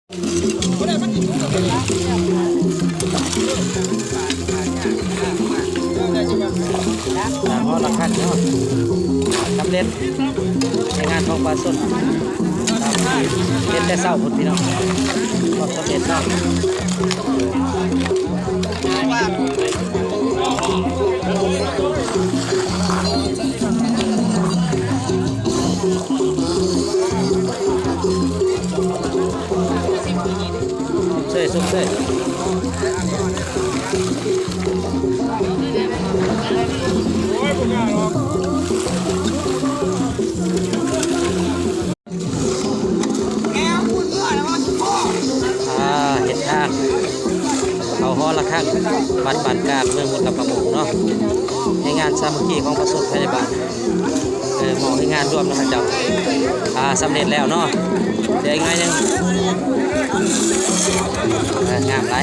พอละขั้นเนาะสำเร็จในงานทองปลาสดเป็นแต่เศร้าพุ่นพี่น้องความสำเร็จเนาะสุกเสยเห็ดทางเขาห่อละข้างวัดบ้านกลางเมืองมุกกับประมงเนาะในงานสามัคคีของประสบพยาบาลมองในงานร่วมนะครับเจ้าสำเร็จแล้วเนาะเดี๋ยวอีกหน่อยนึงงามไร